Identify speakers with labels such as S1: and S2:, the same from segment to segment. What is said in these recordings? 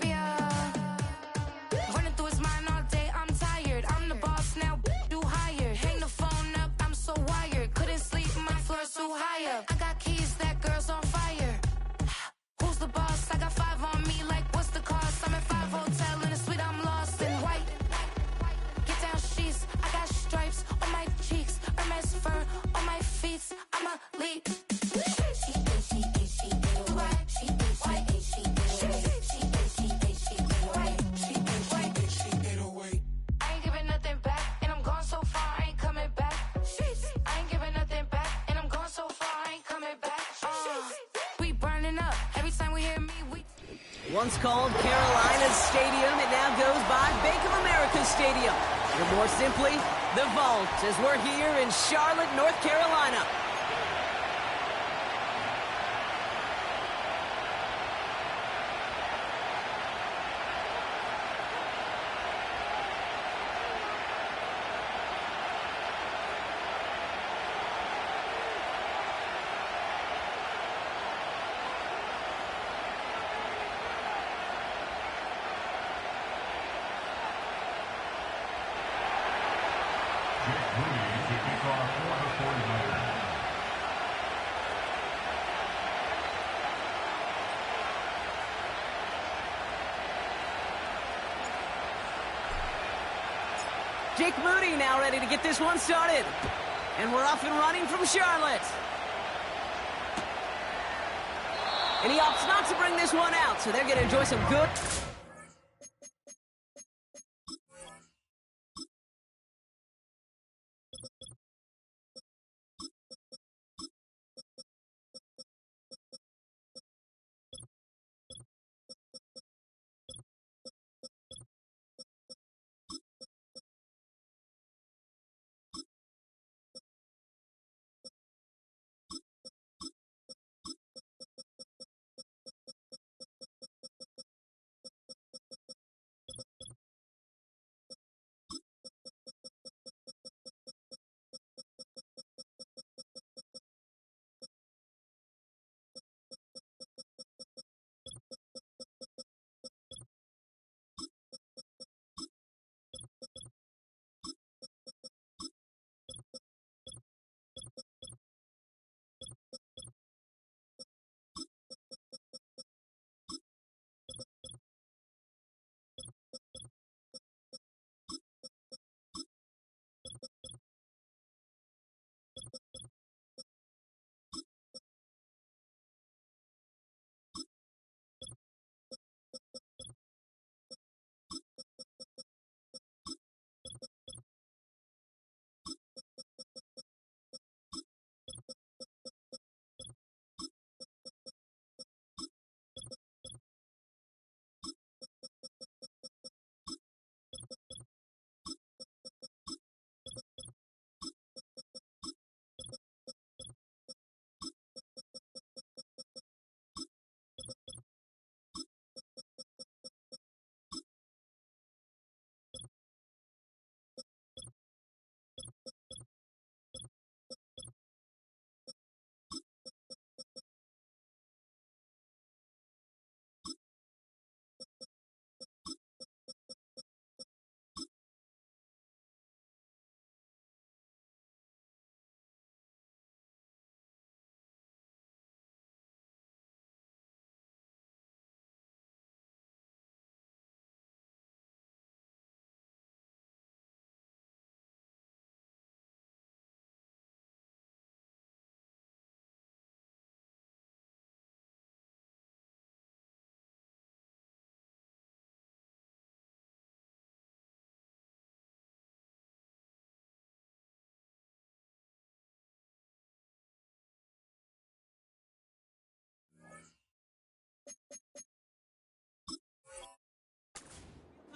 S1: Yeah. Running through his mind all day, I'm tired. I'm the boss now, do higher. Hang the phone up, I'm so wired. Couldn't sleep, my floor's too high up. I got keys, that girl's on fire. Who's the boss? I got 5 on me, like what's the cost? I'm at 5 hotel in a suite, I'm lost in white. Get down sheets, I got stripes on my cheeks, Hermes fur on my feet. I'm a lead.
S2: Once called Carolina's Stadium, it now goes by Bank of America Stadium. Or more simply, the Vault, as we're here in Charlotte, North Carolina. Jake Moody now ready to get this one started. And we're off and running from Charlotte. And he opts not to bring this one out, so they're going to enjoy some good...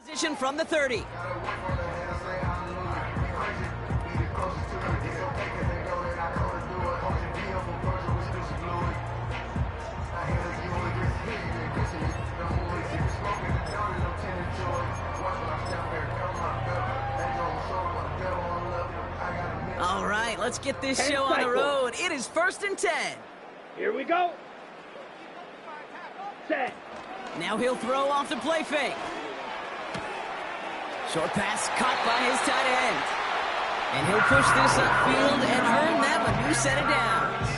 S2: Position from the 30. All right, let's get this show on the road. It is 1st and 10.
S3: Here we go. Set.
S2: Now he'll throw off the play fake. Short pass caught by his tight end. And he'll push this upfield and earn them a new set of downs.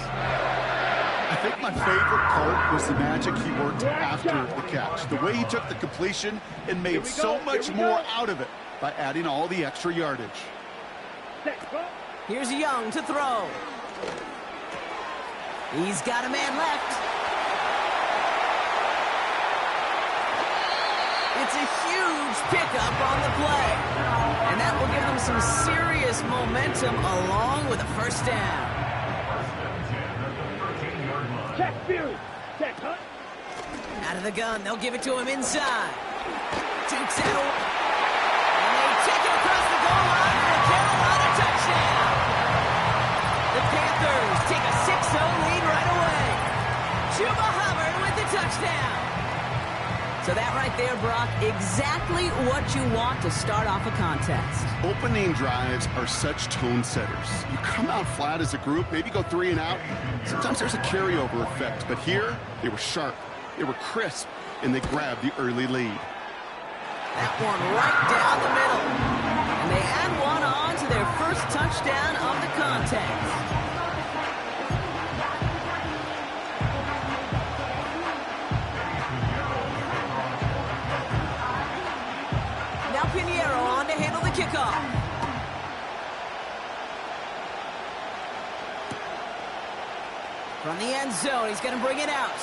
S4: I think my favorite part was the magic he worked after the catch. The way he took the completion and made so much more out of it by adding all the extra yardage.
S2: Here's Young to throw. He's got a man left. It's a huge pickup on the play. And that will give them some serious momentum along with a first down.
S3: Check Fury. Check Hunt.
S2: Out of the gun, they'll give it to him inside. Dukes out. And they take it across the goal line for a Carolina touchdown. The Panthers take a 6-0 lead right away. Chuba Hubbard with the touchdown. So that right there, Brock, exactly what you want to start off a contest.
S4: Opening drives are such tone setters. You come out flat as a group, maybe go 3 and out. Sometimes there's a carryover effect, but here they were sharp, they were crisp, and they grabbed the early lead.
S2: That one right down the middle. And they add one on to their first touchdown of the contest. Pinheiro on to handle the kickoff. From the end zone, he's going to bring it out.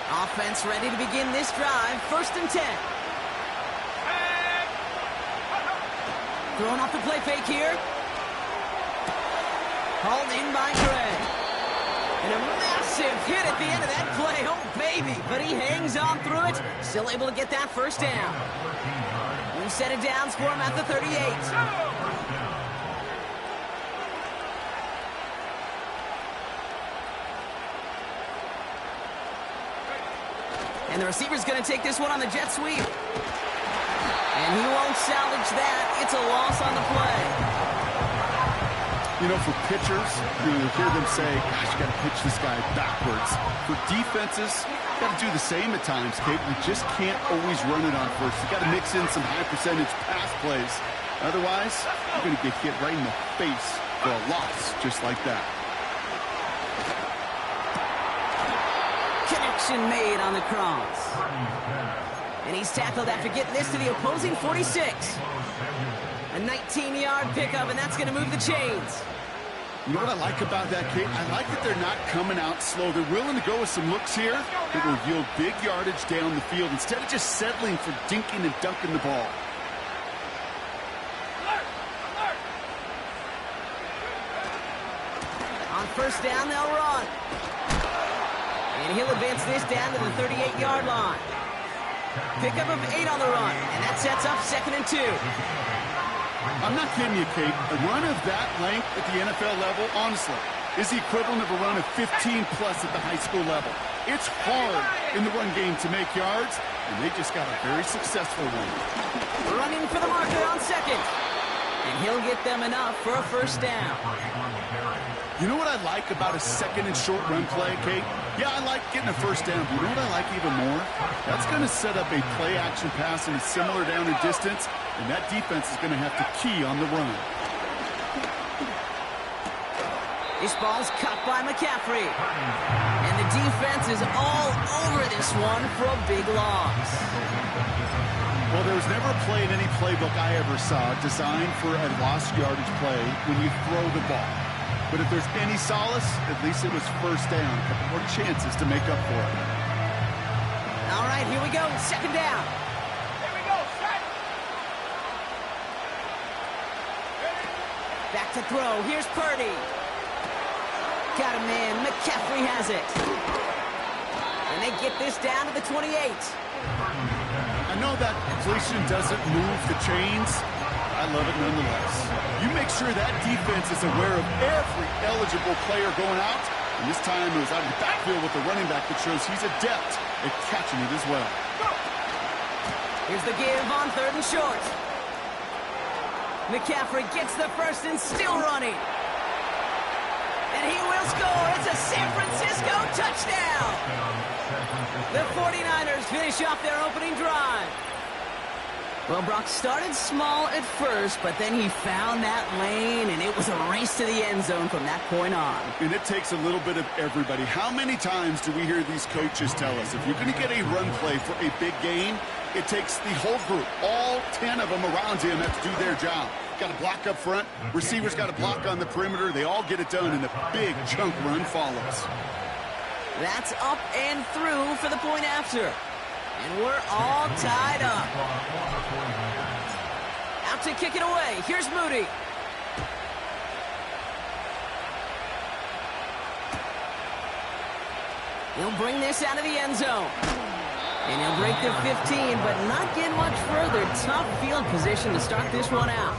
S2: Offense ready to begin this drive. 1st and 10. Throwing off the play fake here. Hauled in by Gray. And a massive hit at the end of that play. Oh, baby. But he hangs on through it. Still able to get that first down. New set of downs for him at the 38. And the receiver's going to take this one on the jet sweep. And he won't salvage that. It's a loss on the play.
S4: You know, for pitchers, you hear them say, gosh, you got to pitch this guy backwards. For defenses, you got to do the same at times, Kate. You just can't always run it on first. You got to mix in some high-percentage pass plays. Otherwise, you're going to get hit right in the face for a loss just like that.
S2: Connection made on the cross. And he's tackled after getting this to the opposing 46. A 19-yard pickup, and that's going to move the chains.
S4: You know what I like about that, Kate? I like that they're not coming out slow. They're willing to go with some looks here that will yield big yardage down the field instead of just settling for dinking and dunking the ball.
S2: On 1st down, they'll run. And he'll advance this down to the 38-yard line. Pickup of 8 on the run, and that sets up 2nd and 2.
S4: I'm not kidding you, Kate. A run of that length at the NFL level, honestly, is the equivalent of a run of 15-plus at the high school level. It's hard in the run game to make yards, and they just got a very successful one.
S2: Running for the marker on 2nd. And he'll get them enough for a first down.
S4: You know what I like about a 2nd and short run play, Kate? Yeah, I like getting a first down, but you know what I like even more? That's going to set up a play-action pass in a similar down and distance, and that defense is going to have to key on the run.
S2: This ball's cut by McCaffrey. And the defense is all over this one for a big loss.
S4: Well, there was never a play in any playbook I ever saw designed for a lost yardage play when you throw the ball. But if there's any solace, at least it was first down. A couple more chances to make up for it.
S2: All right, here we go. 2nd down.
S3: Here we go. Set.
S2: Back to throw. Here's Purdy. Got a man. McCaffrey has it. And they get this down to the 28.
S4: I know that completion doesn't move the chains. I love it nonetheless. You make sure that defense is aware of every eligible player going out. And this time it was out of the backfield with the running back that shows he's adept at catching it as well.
S2: Here's the give on 3rd and short. McCaffrey gets the first and still running. And he will score. It's a San Francisco touchdown. The 49ers finish off their opening drive. Well, Brock started small at first, but then he found that lane, and it was a race to the end zone from that point on.
S4: And it takes a little bit of everybody. How many times do we hear these coaches tell us, if you're going to get a run play for a big gain, it takes the whole group, all 10 of them around him have to do their job. Got to block up front, receivers got to block on the perimeter, they all get it done, and a big chunk run follows.
S2: That's up and through for the point after. And we're all tied up. Out to kick it away. Here's Moody. He'll bring this out of the end zone. And he'll break the 15, but not get much further. Tough field position to start this one out.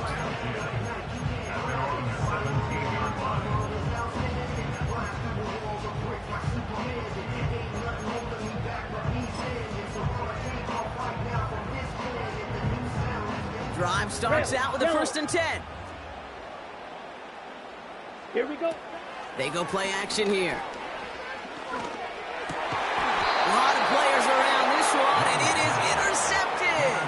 S2: Drive starts out with a 1st and 10.
S3: Here we go.
S2: They go play action here. A lot of players around this one, and it is intercepted.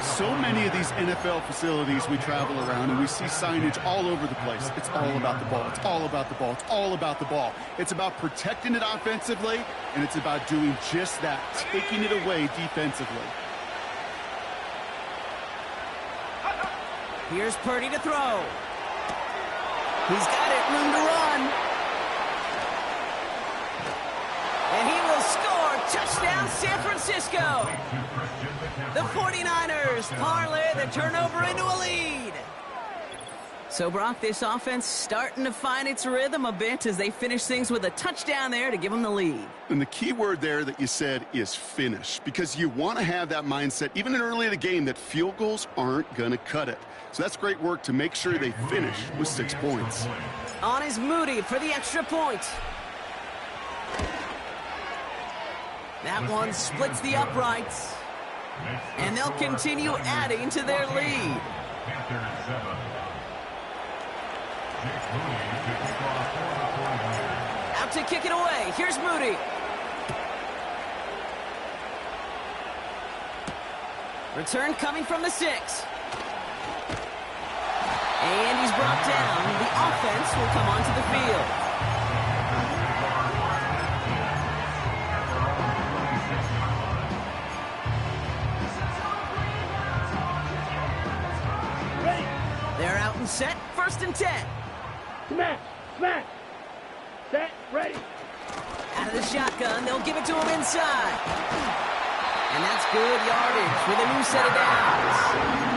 S4: So many of these NFL facilities we travel around, and we see signage all over the place. It's all about the ball. It's all about the ball. It's all about the ball. It's about protecting it offensively, and it's about doing just that, taking it away defensively.
S2: Here's Purdy to throw. He's got it, room to run. And he will score. Touchdown, San Francisco. The 49ers parlay the turnover into a lead. So, Brock, this offense starting to find its rhythm a bit as they finish things with a touchdown there to give them the lead.
S4: And the key word there that you said is finish, because you want to have that mindset, even early in the game, that field goals aren't going to cut it. So that's great work to make sure they finish with 6 points.
S2: On is Moody for the extra point. That one splits the uprights. And they'll continue adding to their lead. Out to kick it away. Here's Moody. Return coming from the 6. And he's brought down. The offense will come onto the field.
S3: Ready.
S2: They're out and set. 1st and 10.
S3: Smash. Smash. Set. Ready.
S2: Out of the shotgun, they'll give it to him inside. And that's good yardage with a new set of downs.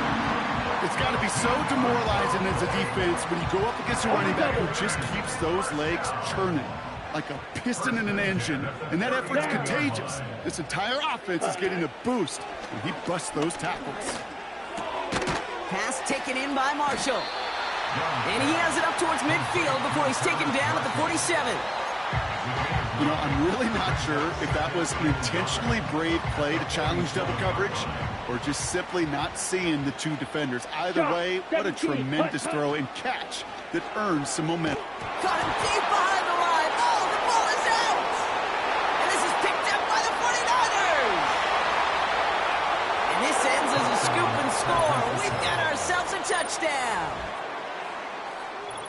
S4: It's got to be so demoralizing as a defense when you go up against a running back who just keeps those legs churning like a piston in an engine. And that effort's contagious. This entire offense is getting a boost when he busts those tackles.
S2: Pass taken in by Marshall. And he has it up towards midfield before he's taken down at the 47.
S4: You know, I'm really not sure if that was an intentionally brave play to challenge double coverage or just simply not seeing the two defenders. Either way, what a tremendous throw and catch that earns some momentum.
S2: Caught him deep behind the line. Oh, the ball is out. And this is picked up by the 49ers. And this ends as a scoop and score. We've got ourselves a touchdown.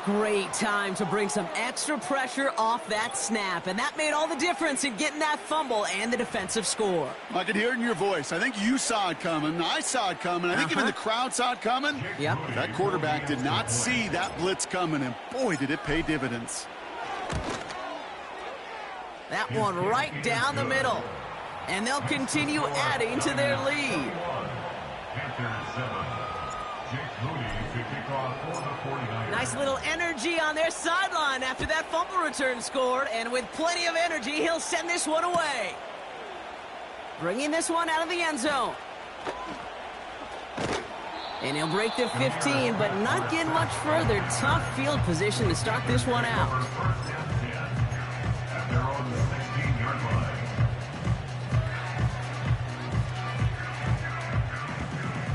S2: Great time to bring some extra pressure off that snap, and that made all the difference in getting that fumble and the defensive score.
S4: I could hear it in your voice. I think you saw it coming. I saw it coming. I think even the crowd saw it coming.
S2: Yep.
S4: That quarterback did not see that blitz coming, and boy, did it pay dividends.
S2: That one right down the middle, and they'll continue adding to their lead. Nice little energy on their sideline after that fumble return scored, and with plenty of energy, he'll send this one away. Bringing this one out of the end zone. And he'll break the 15, but not get much further. Tough field position to start this one out.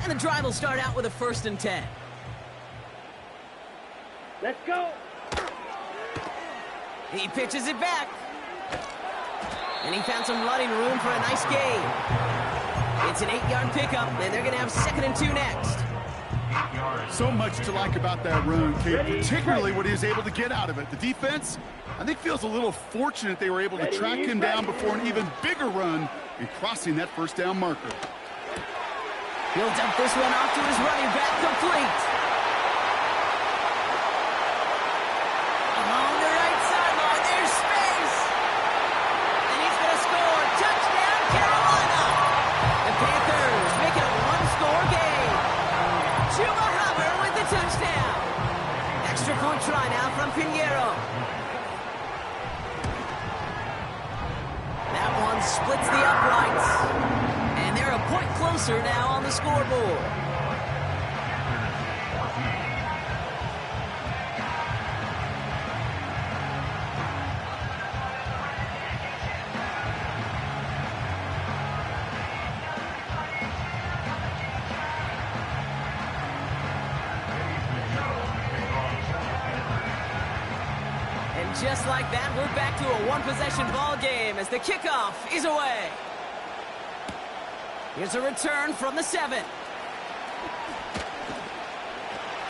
S2: And the drive will start out with a 1st and 10.
S3: Let's go.
S2: He pitches it back. And he found some running room for a nice gain. It's an 8-yard pickup, and they're going to have 2nd and 2 next.
S4: So much to like about that run, Kate, particularly what he was able to get out of it. The defense, I think, feels a little fortunate they were able to track him down before an even bigger run and crossing that 1st down marker.
S2: He'll dump this one off to his running back, complete. Along the right sideline, there's space. And he's going to score. Touchdown, Carolina. The Panthers make it a 1-score game. Joeboy with the touchdown. Extra point try now from Pinheiro. That one splits the uprights. And they're a point closer now on the scoreboard. And just like that, we're back to a one-possession ball game as the kickoff is away. Here's a return from the 7.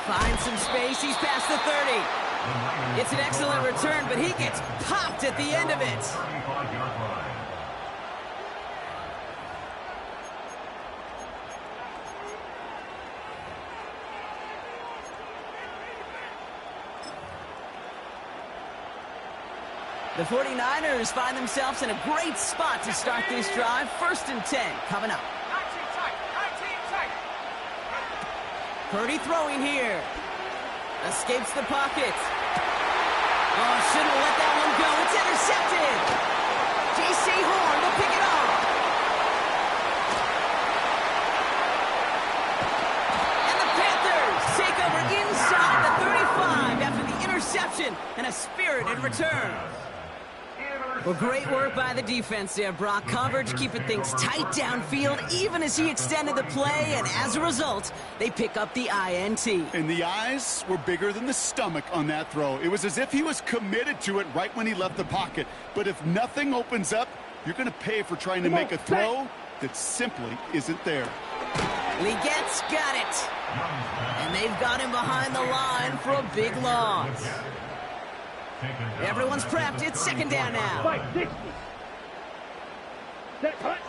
S2: Finds some space. He's past the 30. It's an excellent return, but he gets popped at the end of it. The 49ers find themselves in a great spot to start this drive. 1st and 10 coming up. Purdy throwing here. Escapes the pocket. Oh, shouldn't have let that one go. It's intercepted. J.C. Horn will pick it off. And the Panthers take over inside the 35 after the interception and a spirited return. Well, great work by the defense there, Brock. Coverage keeping things tight downfield even as he extended the play, and as a result, they pick up the INT.
S4: And the eyes were bigger than the stomach on that throw. It was as if he was committed to it right when he left the pocket. But if nothing opens up, you're going to pay for trying to make a throw that simply isn't there.
S2: Legette's got it. And they've got him behind the line for a big loss. Everyone's prepped. It's 2nd down now.
S3: 560. Set, hut.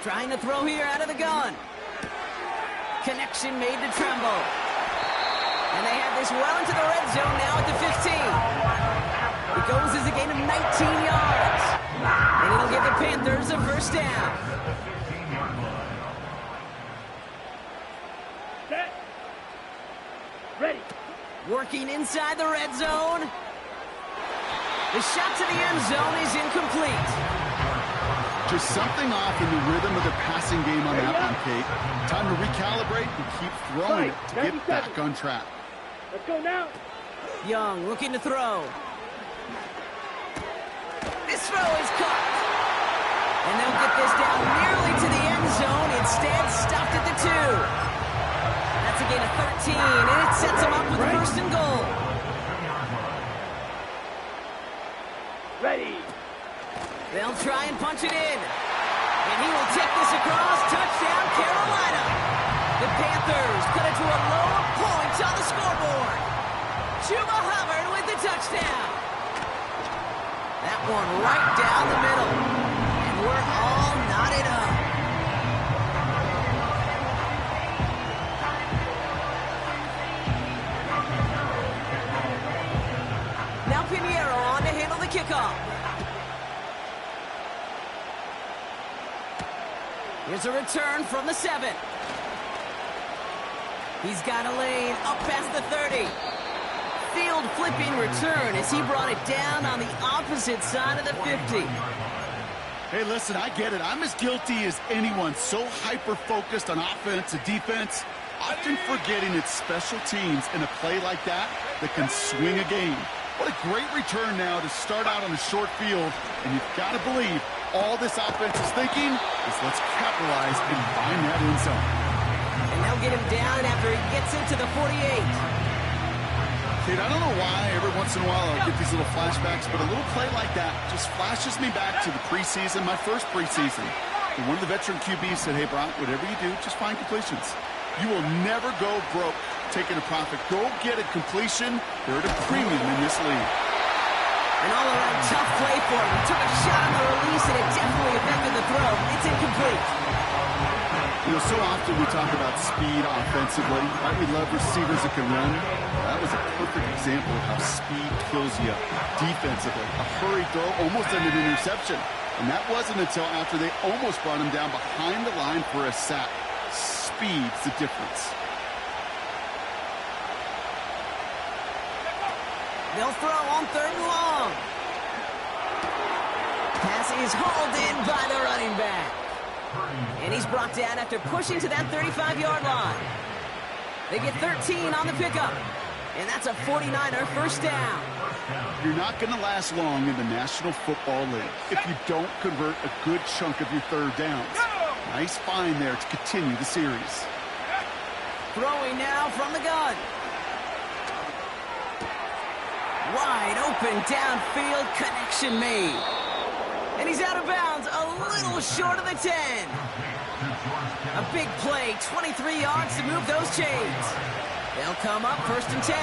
S2: Trying to throw here out of the gun. Connection made to Tremble. And they have this well into the red zone now at the 15. It goes as a gain of 19 yards. And it'll give the Panthers a 1st down.
S3: Set. Ready.
S2: Working inside the red zone. The shot to the end zone is incomplete.
S4: Just something off in the rhythm of the passing game on that one, Kate. Time to recalibrate and keep throwing it to get back on track.
S3: Let's go now.
S2: Young looking to throw. This throw is caught. And they'll get this down nearly to the end zone. Instead, stopped at the 2. That's a gain of 13, and it sets them up with 1st and goal.
S3: Ready.
S2: They'll try and punch it in. And he will take this across. Touchdown, Carolina. The Panthers cut it to a low of points on the scoreboard. Joeboy with the touchdown. That one right down the middle. And we're all knotted up. Now Pinheiro on to handle the kickoff. Here's a return from the 7. He's got a lane up past the 30. Field flipping return as he brought it down on the opposite side of the 50.
S4: Hey, listen, I get it. I'm as guilty as anyone. So hyper-focused on offense and defense. often forgetting it's special teams in a play like that can swing a game. What a great return now to start out on a short field, and you've got to believe all this offense is thinking is let's capitalize and find that end zone.
S2: And they'll get him down after he gets into the 48.
S4: Kid, I don't know why every once in a while I'll get these little flashbacks, but a little play like that just flashes me back to the preseason, my first preseason. And one of the veteran QBs said, hey, Brock, whatever you do, just find completions. You will never go broke taking a profit. Go get a completion. They're at a premium in this league.
S2: An all-around tough play for him. He took a shot on the release, and it definitely affected the throw. It's incomplete.
S4: You know, so often we talk about speed offensively. Right? We love receivers that can run. That was a perfect example of how speed kills you defensively. A hurried throw almost ended an interception. And that wasn't until after they almost brought him down behind the line for a sack. Speed's the difference.
S2: They'll throw on 3rd and long. Pass is hauled in by the running back. And he's brought down after pushing to that 35-yard line. They get 13 on the pickup. And that's a 49er first down.
S4: You're not going to last long in the National Football League if you don't convert a good chunk of your third downs. Nice find there to continue the series.
S2: Throwing now from the gun. Wide open downfield, connection made. And he's out of bounds, a little short of the 10. A big play, 23 yards to move those chains. They'll come up 1st and 10.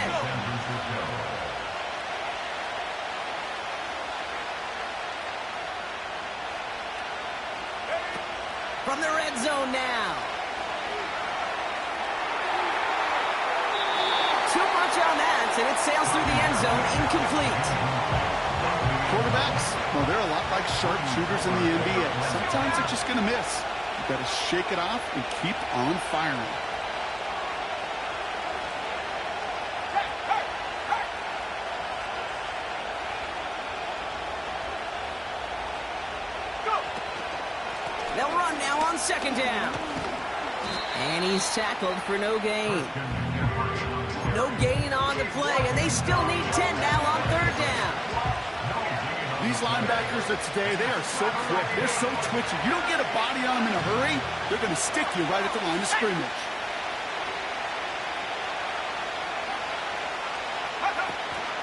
S2: From the red zone now. Too much on that, and it sails through the end zone, incomplete.
S4: Quarterbacks, well, they're a lot like sharpshooters in the NBA. Sometimes they're just going to miss. You've got to shake it off and keep on firing.
S2: They'll run now on 2nd down. And he's tackled for no gain. No gain on the play, and they still need 10 now on 3rd down.
S4: These linebackers of today, they are so quick. They're so twitchy. You don't get a body on them in a hurry, they're going to stick you right at the line of scrimmage.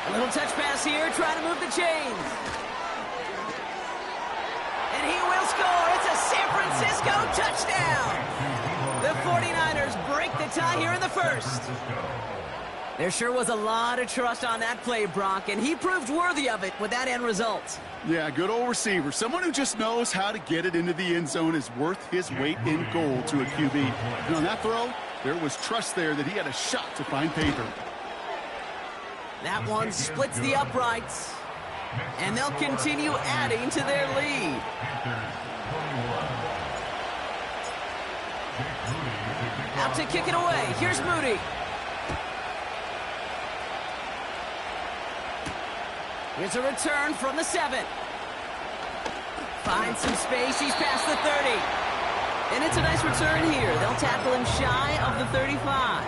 S2: A little touch pass here, trying to move the chains. And he will score. It's a San Francisco touchdown. The 49ers break the tie here in the 1st. There sure was a lot of trust on that play, Brock, and he proved worthy of it with that end result.
S4: Yeah, good old receiver. Someone who just knows how to get it into the end zone is worth his weight in gold to a QB. And on that throw, there was trust there that he had a shot to find pay dirt.
S2: That one splits the uprights, and they'll continue adding to their lead. Out to kick it away. Here's Moody. Here's a return from the 7. Finds some space. He's past the 30. And it's a nice return here. They'll tackle him shy of the 35.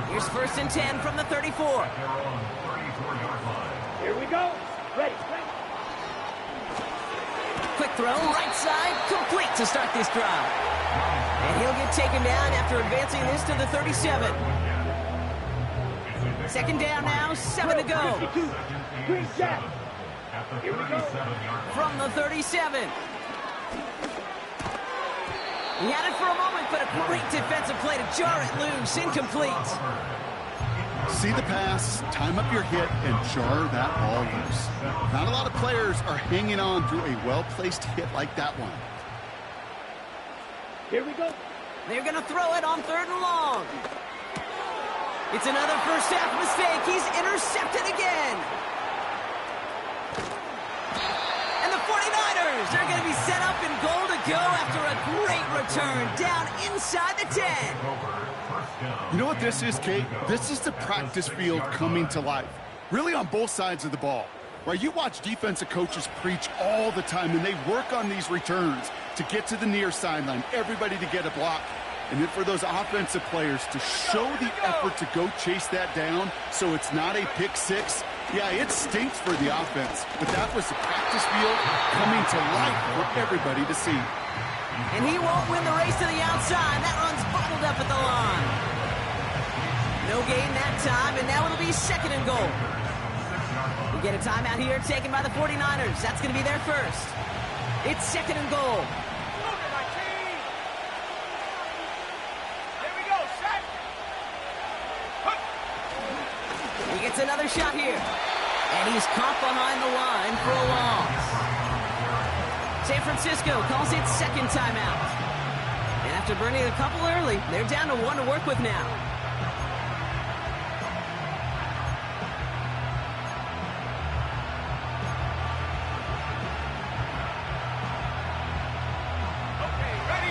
S2: Here's 1st and 10 from the 34.
S3: Here we go. Ready.
S2: Quick throw, right side, complete to start this drive. And he'll get taken down after advancing this to the 37. 2nd down now, 7 to go.
S3: 52. Green jack. Here we go.
S2: From the 37. He had it for a moment, but a great defensive play to jar it loose. Incomplete.
S4: See the pass, time up your hit, and jar that ball loose. Not a lot of players are hanging on through a well-placed hit like that one.
S3: Here we go.
S2: They're going to throw it on 3rd and long. It's another first half mistake. He's intercepted again. And the 49ers are going to be set up in goal to go after a great return down inside the 10.
S4: You know what this is, Kate? This is the practice field coming to life. Really on both sides of the ball. Right, you watch defensive coaches preach all the time, and they work on these returns to get to the near sideline, everybody to get a block. And then for those offensive players to show the effort to go chase that down so it's not a pick six, yeah, it stinks for the offense. But that was the practice field coming to life for everybody to see.
S2: And he won't win the race to the outside. That run's bottled up at the line. No gain that time, and now it'll be 2nd and goal. We get a timeout here taken by the 49ers. That's going to be their first. It's 2nd and goal. He gets another shot here. And he's caught behind the line for a loss. San Francisco calls it 2nd timeout. And after burning a couple early, they're down to 1 to work with now.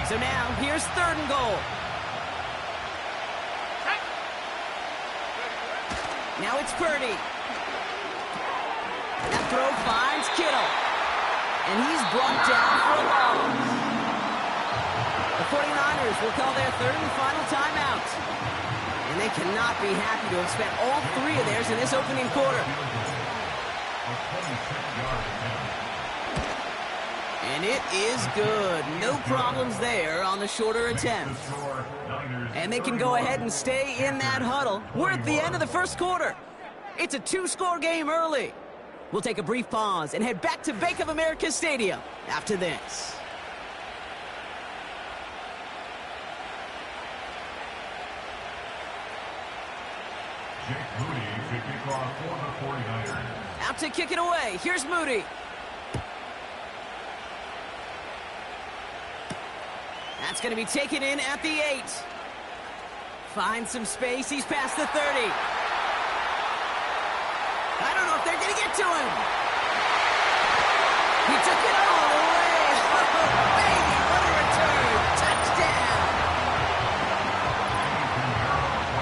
S2: So now, here's 3rd and goal. Now it's Purdy. That throw finds Kittle. And he's brought down for a loss. The 49ers will call their 3rd and final timeout. And they cannot be happy to have spent all 3 of theirs in this opening quarter. And it is good. No problems there on the shorter attempt. And they can go ahead and stay in that huddle. We're at the end of the first quarter. It's a 2-score game early. We'll take a brief pause and head back to Bank of America Stadium after this.
S3: Moody to kick off for the 49ers.
S2: Out to kick it away. Here's Moody. That's going to be taken in at the 8. Finds some space. He's past the 30. I don't know if they're going to get to him. He took it all the way. Oh, baby, what a return. Touchdown.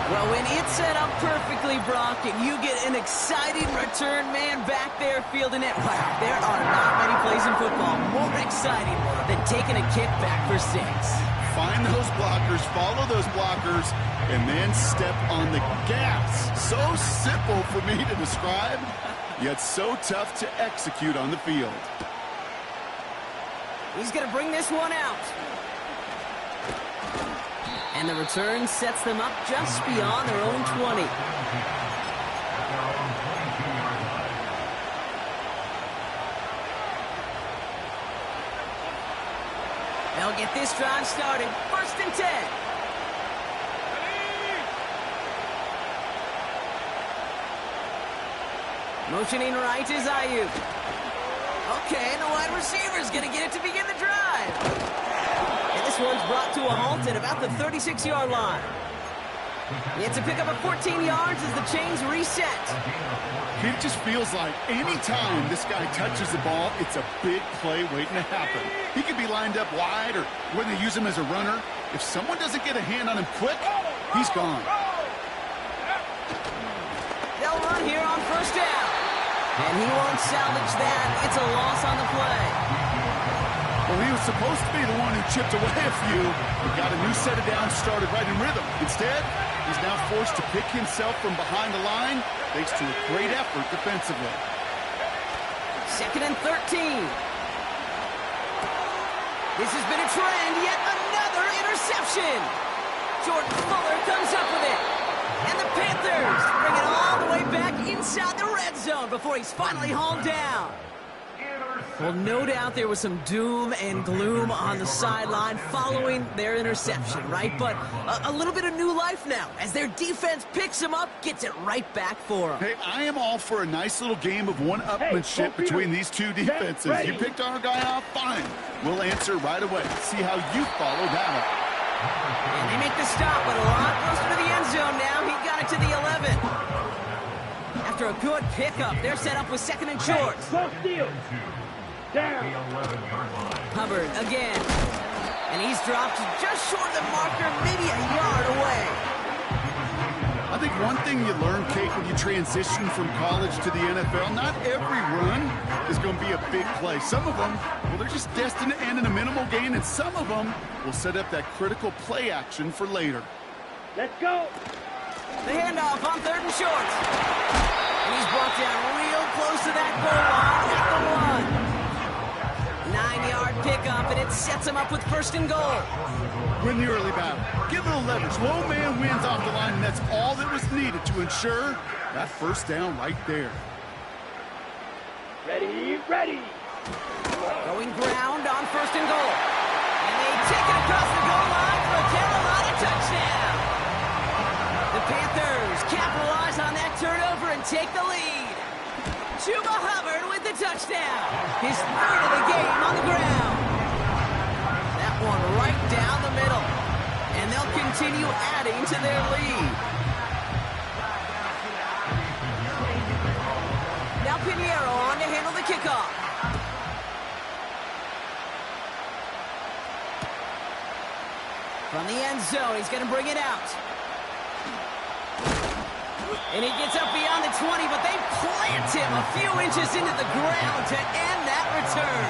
S2: Well, when it's set up perfectly, Brock, and you get an exciting return man back there fielding it, wow, there are not many plays in football more exciting than taking a kick back for 6.
S4: Find those blockers, follow those blockers, and then step on the gas. So simple for me to describe, yet so tough to execute on the field.
S2: He's going to bring this one out. And the return sets them up just beyond their own 20. They'll get this drive started. 1st and 10. Motioning right is Ayuk. Okay, and the wide receiver's going to get it to begin the drive. And this one's brought to a halt at about the 36-yard line. It's a pickup of 14 yards as the chains reset.
S4: It just feels like any time this guy touches the ball, it's a big play waiting to happen. He could be lined up wide or when they use him as a runner. If someone doesn't get a hand on him quick, he's gone.
S2: They'll run here on 1st down. And he won't salvage that. It's a loss on the play.
S4: Well, he was supposed to be the one who chipped away a few, but got a new set of downs started right in rhythm. Instead, he's now forced to pick himself from behind the line thanks to a great effort defensively.
S2: 2nd and 13. This has been a trend, yet another interception. Jordan Fuller comes up with it. And the Panthers bring it all the way back inside the red zone before he's finally hauled down. Well, no doubt there was some doom and gloom on the sideline following their interception, right? But a little bit of new life now as their defense picks him up, gets it right back for him.
S4: Hey, I am all for a nice little game of one-upmanship between these two defenses. You picked our guy off, fine. We'll answer right away. See how you follow that up.
S2: And they make the stop, but a lot closer to the end zone now. He got it to the 11. After a good pickup, they're set up with 2nd and short.
S3: Down.
S2: Hubbard again. And he's dropped just short of the marker, maybe a yard away.
S4: I think think one thing you learn, Kate, when you transition from college to the NFL, not every run is going to be a big play. Some of them, well, they're just destined to end in a minimal gain, and some of them will set up that critical play action for later.
S2: Let's go.
S5: The handoff on 3rd and short. And he's brought down real close to that goal line at the 1. 9-yard pickup, and it sets him up with 1st and goal.
S4: Win the early battle. Give it a leverage. Low man wins off the line, and that's all that was needed to ensure that 1st down right there.
S2: Ready, ready.
S5: Going ground on 1st and goal. And they take it across the goal line for a Carolina touchdown. The Panthers capitalize on that turnover and take the lead. Chuba Hubbard with the touchdown. His 3rd of the game on the ground. That one right down the middle. And they'll continue adding to their lead. Now Pinheiro on to handle the kickoff. From the end zone, he's going to bring it out. And he gets up beyond the 20, but they plant him a few inches into the ground to end that return.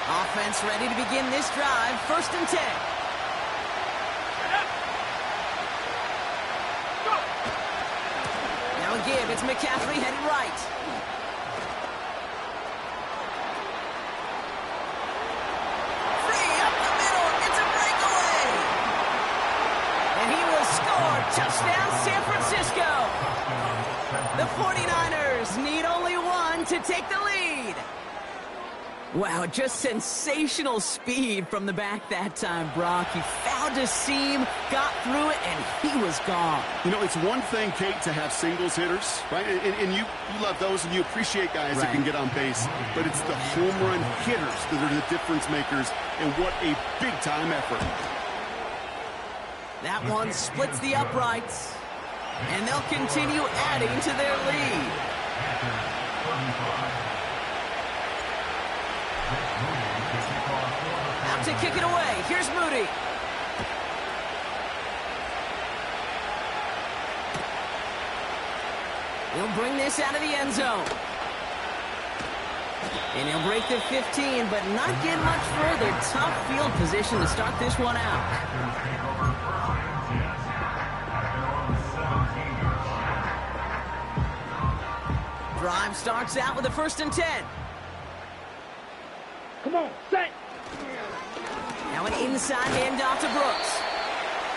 S5: Offense ready to begin this drive. 1st and 10. Now a give. It's McCaffrey headed right. Free up the middle. It's a breakaway. And he will score. Touchdown, San Francisco. The 49ers need only 1 to take the lead. Wow, just sensational speed from the back that time, Brock. He found a seam, got through it, and he was gone.
S4: You know, it's one thing, Kate, to have singles hitters, right? And you love those, and you appreciate guys that can get on base. But it's the home run hitters that are the difference makers, and what a big-time effort.
S5: That one splits the uprights, and they'll continue adding to their lead. Out to kick it away. Here's Moody. He'll bring this out of the end zone. And he'll break the 15, but not get much further. Tough field position to start this one out. Drive starts out with a 1st and 10.
S2: Come on, set.
S5: Now an inside handoff to Brooks.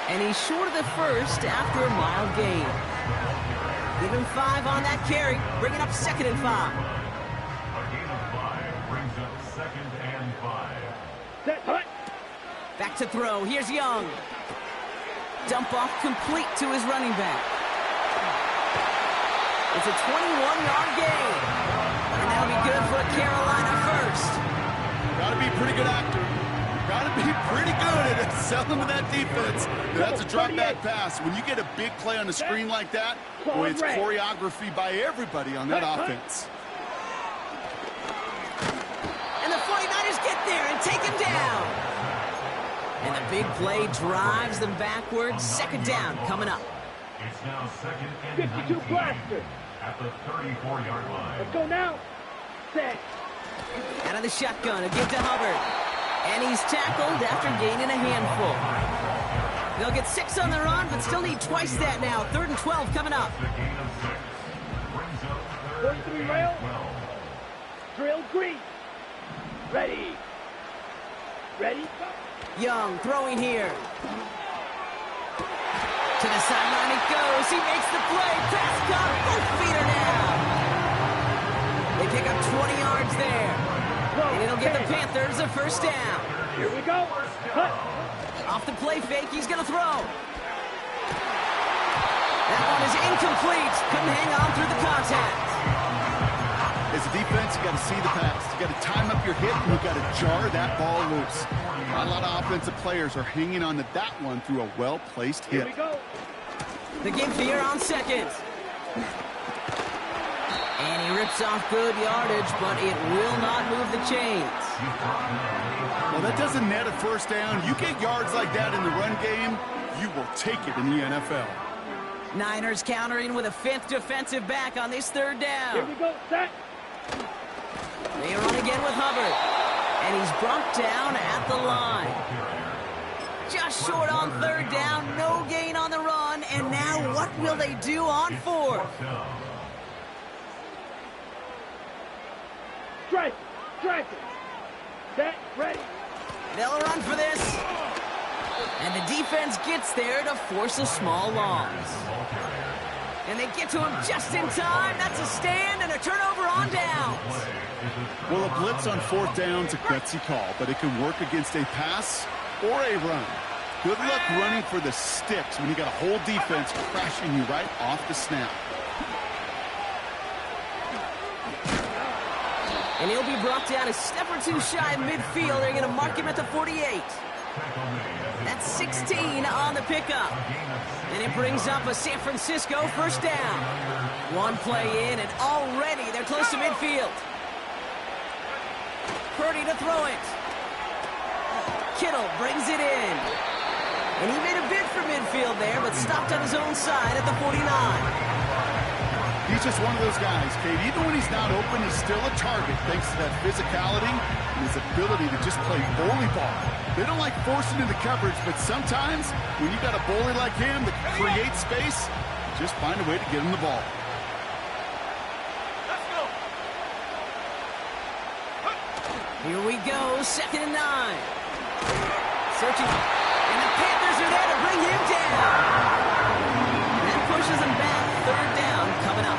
S5: And he's short of the 1st after a mild gain. Give him 5 on that carry. Bring it up 2nd and 5.
S3: A gain of 5 brings up 2nd and 5.
S2: Set, hut.
S5: Back to throw. Here's Young. Dump off complete to his running back. It's a 21-yard gain. And that'll be good for a Carolina 1st.
S4: Got to be a pretty good actor. Got to be pretty good at selling to that defense. That's a drop back pass. When you get a big play on the screen like that, boy, it's choreography by everybody on that offense.
S5: And the 49ers get there and take him down. And the big play drives them backwards. 2nd down coming up.
S3: It's now 2nd and
S2: 52 blaster.
S3: at the 34-yard line.
S2: Let's go now. Set.
S5: Out of the shotgun, a give to Hubbard. And he's tackled after gaining a handful. They'll get 6 on the run, but still need twice that now. 3rd and 12 coming up.
S3: The gain of 6 brings up
S2: 1st 3 rail.
S3: 12.
S2: Drill green. Ready. Ready. Go.
S5: Young throwing here. To the sideline it goes. He makes the play. Pass caught. Both feet are down. They pick up 20 yards there. And it'll give the Panthers a 1st down.
S2: Here we go. Cut.
S5: Off the play fake, he's going to throw. That one is incomplete. Couldn't hang on through the contact.
S4: As a defense, you got to see the pass. You got to time up your hit, and you got to jar that ball loose. Not a lot of offensive players are hanging on to that one through a well-placed
S2: Here
S4: hit.
S2: we go.
S5: The give here on 2nd. And he rips off good yardage, but it will not move the chains.
S4: Well, that doesn't net a 1st down. You get yards like that in the run game, you will take it in the NFL.
S5: Niners countering with a 5th defensive back on this 3rd down.
S6: Here we go, set.
S5: They run again with Hubbard. And he's brought down at the line. Just short on 3rd down, no gain on the run, and now what will they do on 4th?
S6: Strike, strike it. Set, ready.
S5: They'll run for this. And the defense gets there to force a small loss. And they get to him just in time. That's a stand and a turnover on downs.
S4: Well, a blitz on 4th down's a gutsy call, but it can work against a pass or a run. Good luck running for the sticks when you got a whole defense crashing you right off the snap.
S5: And he'll be brought down a step or two shy of midfield. They're going to mark him at the 48. That's 16 on the pickup. And it brings up a San Francisco 1st down. One play in, and already they're close to midfield. Purdy to throw it. Kittle brings it in. And he made a bid for midfield there, but stopped on his own side at the 49.
S4: He's just one of those guys, Kate. Even when he's not open, he's still a target thanks to that physicality and his ability to just play bully ball. They don't like forcing into coverage, but sometimes when you got a bully like him that can create space, just find a way to get him the ball.
S6: Let's go.
S5: Here we go, 2nd and 9. Searching, and the Panthers are there to bring him down. That pushes him back, 3rd down coming up.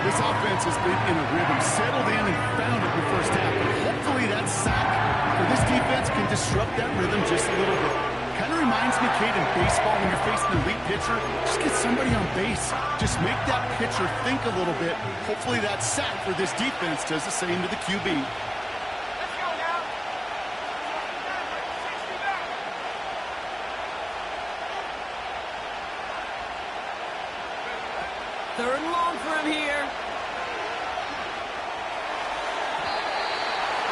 S4: This offense has been in a rhythm, settled in and found it in the 1st half. But hopefully that sack for this defense can disrupt that rhythm just a little bit. Kind of reminds me, Kate, in baseball when you're facing an elite pitcher, just get somebody on base. Just make that pitcher think a little bit. Hopefully that sack for this defense does the same to the QB.
S6: Let's go now.
S5: 3rd and long for him here.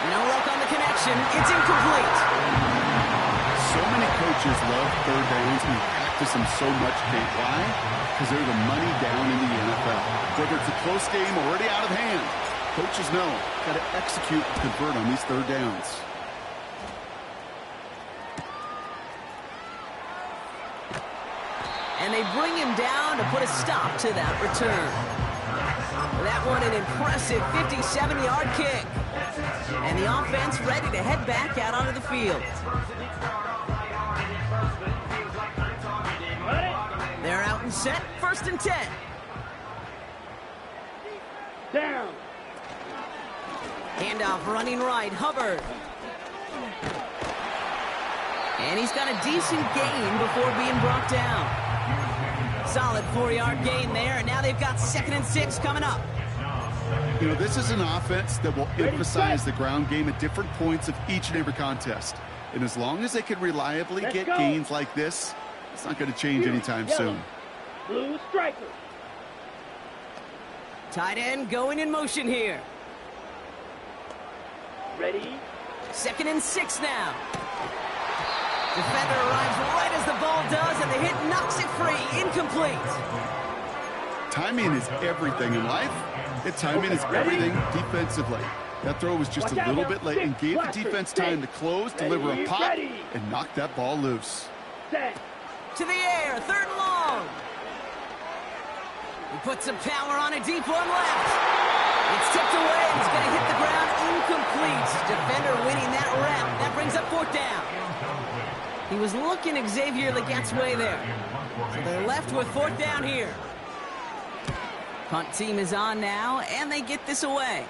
S5: No luck on the connection. It's incomplete.
S4: So many coaches love 3rd downs and practice them so much, Kate. Why? Because they're the money down in the NFL. Whether it's a close game already out of hand, coaches know, got to execute and convert on these 3rd downs.
S5: And they bring him down to put a stop to that return. That one an impressive 57-yard kick. And the offense ready to head back out onto the field. They're out and set, 1st and 10.
S6: Down.
S5: Handoff running right, Hubbard. And he's got a decent gain before being brought down. Solid 4-yard gain there, and now they've got 2nd and 6 coming up.
S4: You know, this is an offense that will emphasize the ground game at different points of each and every contest. And as long as they can reliably get gains like this, it's not going to change anytime soon.
S6: Blue striker.
S5: Tight end going in motion here.
S6: Ready.
S5: 2nd and 6 now. Defender arrives right as the ball does, and the hit knocks it free. Incomplete.
S4: Timing is everything in life. And timing is everything defensively. That throw was just a little bit late and gave the defense time to close, deliver a pop, and knock that ball loose.
S6: Set.
S5: To the air, 3rd and long. He puts some power on a deep one left. It's tipped away, and it's going to hit the ground incomplete. Defender winning that rep. That brings up 4th down. He was looking Xavier Legat's way there. So they're left with 4th down here. Punt team is on now, and they get this away.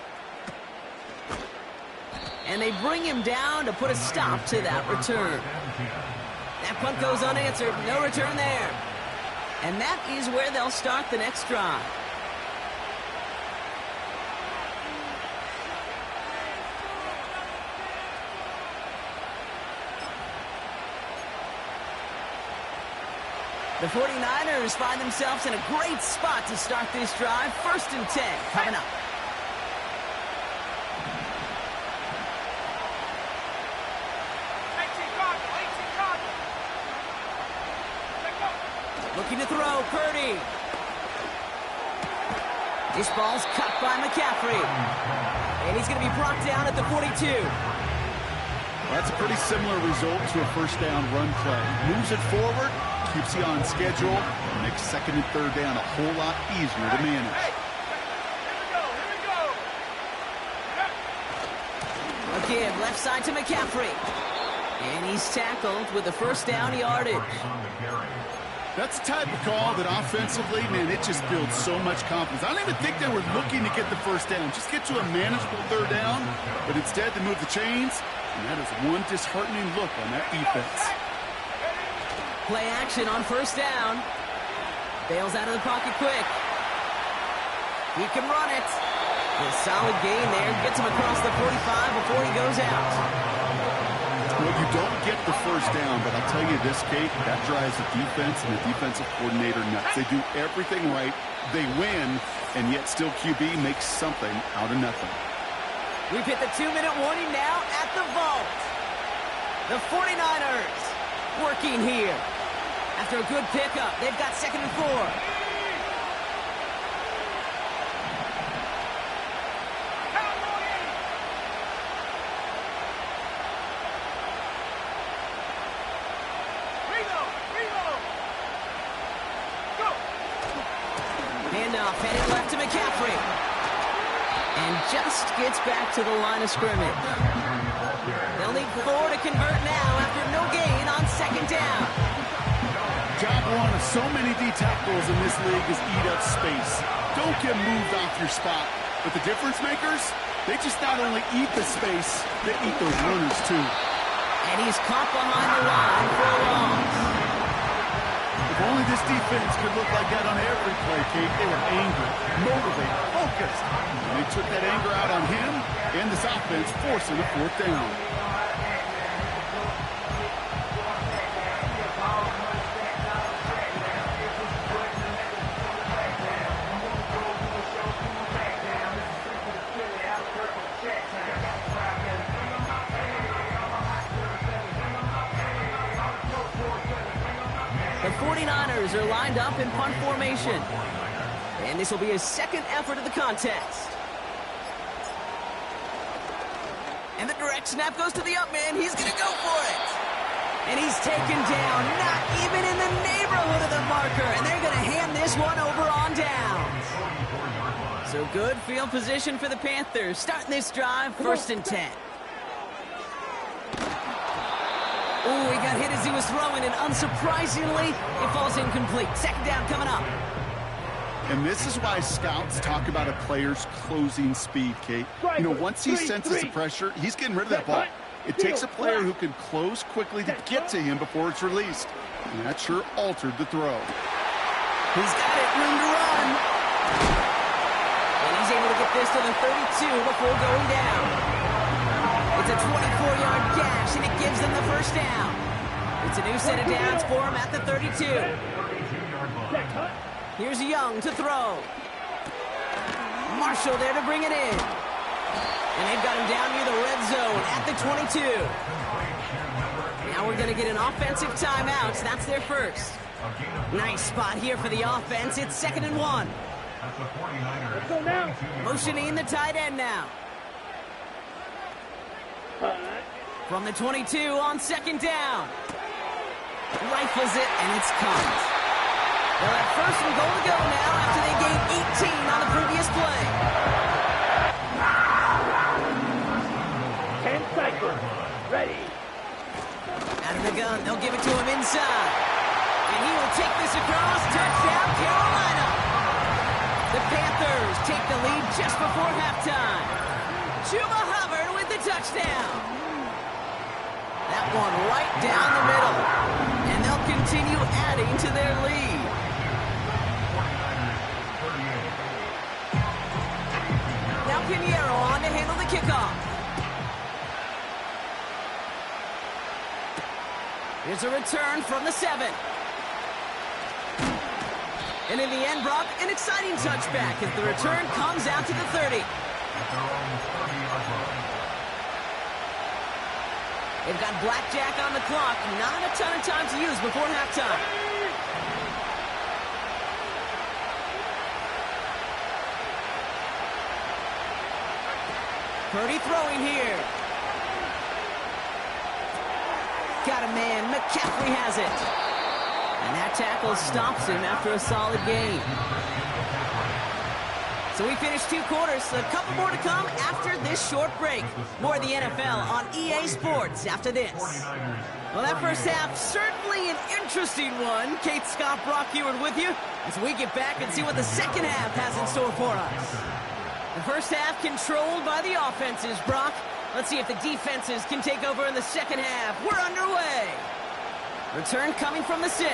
S5: And they bring him down to put a stop to that return. That punt goes unanswered. No return there. And that is where they'll start the next drive. The 49ers find themselves in a great spot to start this drive. 1st and 10 coming up. Looking to throw, Purdy. This ball's cut by McCaffrey. And he's going to be brought down at the 42.
S4: That's a pretty similar result to a first down run play. Moves it forward, keeps you on schedule, makes second and third down a whole lot easier to manage.
S5: Again, left side to McCaffrey. And he's tackled with the first down yardage.
S4: That's the type of call that offensively, man, it just builds so much confidence. I don't even think they were looking to get the first down. Just get to a manageable third down, but instead they move the chains, and that is one disheartening look on that defense.
S5: Play action on first down. Bails out of the pocket quick. He can run it. A solid gain there. Gets him across the 45 before he goes out.
S4: Well, you don't get the first down, but I'll tell you this, Kate, that drives the defense and the defensive coordinator nuts. They do everything right, they win, and yet still QB makes something out of nothing.
S5: We've hit the 2-minute warning now at the vault. The 49ers working here. After a good pickup, they've got second and 4. Handoff, heading left to McCaffrey. And just gets back to the line of scrimmage. They'll need 4 to convert now after no gain on second down.
S4: Job one of so many D tackles in this league is eat up space. Don't get moved off your spot. But the difference makers, they just not only eat the space, they eat those runners too.
S5: And he's caught behind the line for a loss.
S4: If only this defense could look like that on every play, Kate. They were angry, motivated, focused. And they took that anger out on him and this offense, forcing a fourth down.
S5: The 49ers are lined up in punt formation. And this will be his second effort of the contest. And the direct snap goes to the up man. He's going to go for it. And he's taken down, not even in the neighborhood of the marker. And they're going to hand this one over on downs. So good field position for the Panthers. Starting this drive, 1st and 10. Oh, he got hit as he was throwing, and unsurprisingly, it falls incomplete. Second down coming up.
S4: And this is why scouts talk about a player's closing speed, Kate. You know, once he senses the pressure, he's getting rid of that ball. It takes a player who can close quickly to get to him before it's released. And that sure altered the throw.
S5: He's got it, room to run. And he's able to get this to the 32 before going down. It's a 24-yard gash, and it gives them the first down. It's a new set of downs for him at the 32. Here's Young to throw. Marshall there to bring it in. And they've got him down near the red zone at the 22. Now we're going to get an offensive timeout. So that's their first. Nice spot here for the offense. It's 2nd and 1. Motioning the tight end now. From the 22 on 2nd down. Rifles it, and it's caught. They'll have 1st and goal to go now after they gained 18 on the previous play.
S6: 10 seconds. Ready.
S5: Out of the gun, they'll give it to him inside. And he will take this across. Touchdown, Carolina. The Panthers take the lead just before halftime. Chuba Hubbard with the touchdown. That one right down the middle. And they'll continue adding to their lead. Now Pinheiro on to handle the kickoff. Here's a return from the 7. And in the end, Brock, an exciting touchback as the return comes out to the 30. They've got blackjack on the clock. Not a ton of time to use before halftime. Purdy throwing here. Got a man. McCaffrey has it. And that tackle stops him after a solid gain. So we finished 2 quarters. A couple more to come after this short break. More of the NFL on EA Sports after this. Well, that first half, certainly an interesting one. Kate, Scott, Brock Ewart with you as we get back and see what the second half has in store for us. The first half controlled by the offenses, Brock. Let's see if the defenses can take over in the second half. We're underway. Return coming from the 6.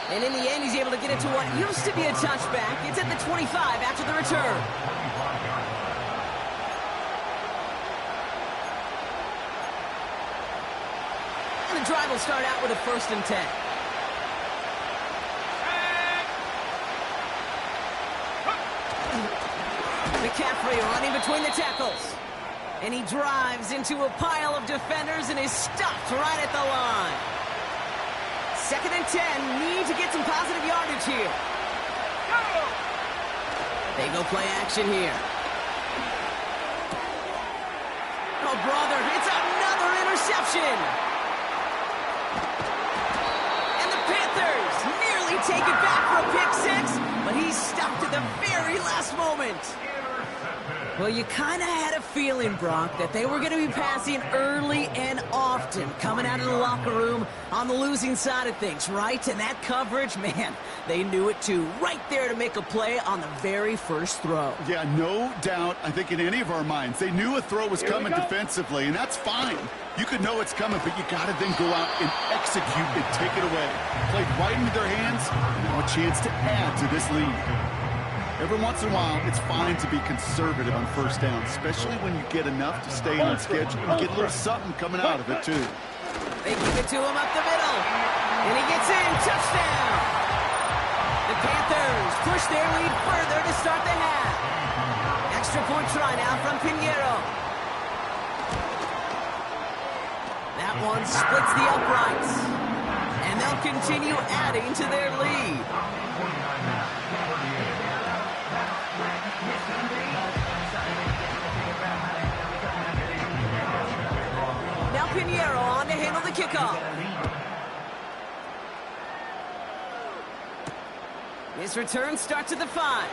S5: And in the end, he's able to get it to what used to be a touchback. It's at the 25 after the return. And the drive will start out with a 1st and 10. McCaffrey running between the tackles. And he drives into a pile of defenders and is stopped right at the line. 2nd and 10. Need to get some positive yardage here. They go play action here. Oh, brother, it's another interception. And the Panthers nearly take it back for a pick 6, but he's stopped at the very last moment. Well, you kind of had a feeling, Brock, that they were going to be passing early and often, coming out of the locker room on the losing side of things, right? And that coverage, man, they knew it too. Right there to make a play on the very first throw.
S4: Yeah, no doubt. I think in any of our minds, they knew a throw was coming defensively, and that's fine. You could know it's coming, but you got to then go out and execute and take it away. Played right into their hands, now a chance to add to this lead. Every once in a while, it's fine to be conservative on first down, especially when you get enough to stay on schedule and get a little something coming out of it, too.
S5: They give it to him up the middle, and he gets in. Touchdown! The Panthers push their lead further to start the half. Extra point try now from Pinheiro. That one splits the uprights, and they'll continue adding to their lead. Now Pinheiro on to handle the kickoff. His return starts at the 5.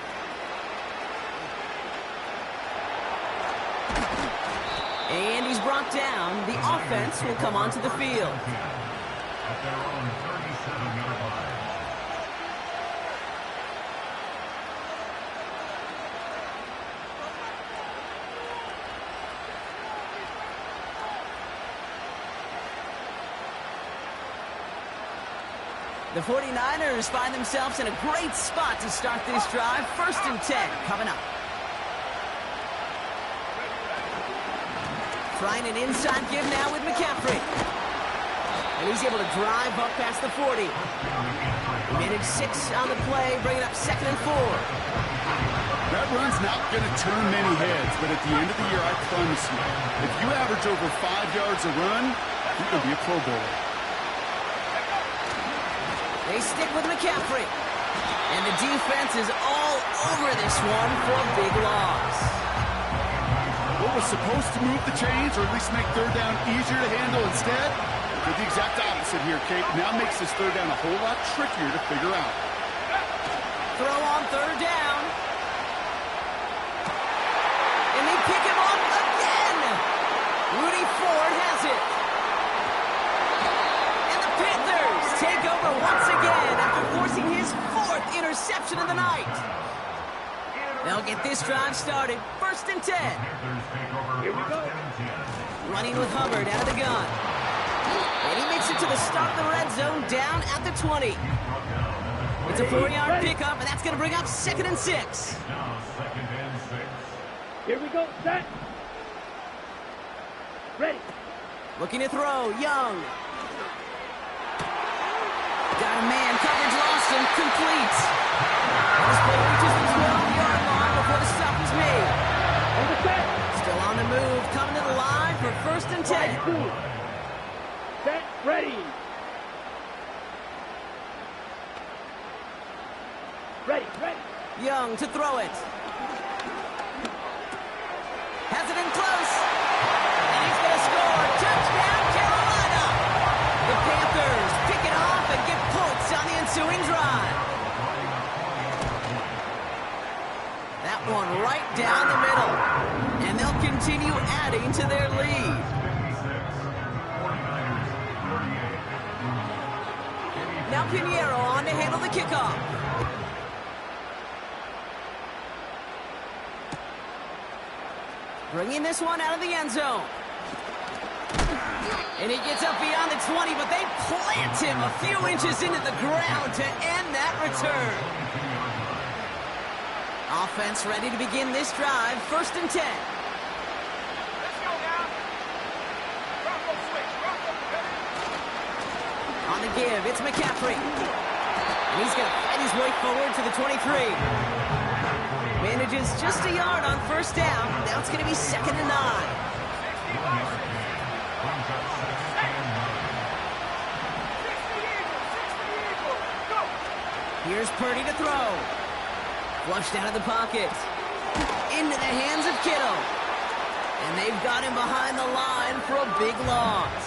S5: And he's brought down. The offense will come onto the field.
S3: At their own 37-yard line.
S5: The 49ers find themselves in a great spot to start this drive. 1st and 10 coming up. Trying an inside give now with McCaffrey. And he's able to drive up past the 40. He managed 6 on the play, bringing up 2nd and 4.
S4: That run's not going to turn many heads, but at the end of the year, I promise you, if you average over 5 yards a run, you're going to be a Pro Bowler.
S5: They stick with McCaffrey. And the defense is all over this one for a big loss.
S4: What was supposed to move the chains, or at least make 3rd down easier to handle instead, did the exact opposite here, Kate. Now makes this 3rd down a whole lot trickier to figure out.
S5: Throw on 3rd down. And they pick him off again. Rudy Ford has it. And the Panthers take over once again after forcing his 4th interception of the night. They'll get this drive started. 1st and 10.
S6: Here we go.
S5: Running with Hubbard out of the gun. And he makes it to the start of the red zone down at the 20. It's a 4-yard pickup, and that's going to bring up 2nd and 6.
S3: Now 2nd and 6.
S6: Here we go. Set. Ready.
S5: Looking to throw. Young. Got a man. Coverage lost and complete. This play reaches the 12-yard line before the stop is made.
S6: On the set.
S5: Still on the move. Coming to the line for 1st and 10.
S6: Set. Ready. Ready. Ready.
S5: Young to throw it. that one right down the middle. And they'll continue adding to their lead.
S3: 56, 48.
S5: Now Pinheiro on to handle the kickoff. Bringing this one out of the end zone. And he gets up beyond the 20, but they plant him a few inches into the ground to end that return. Offense ready to begin this drive. 1st and 10. On the give, it's McCaffrey. And he's going to fight his way forward to the 23. Manages just a yard on 1st down. Now it's going to be 2nd and 9. Here's Purdy to throw. Flushed out of the pocket. Into the hands of Kittle. And they've got him behind the line for a big loss.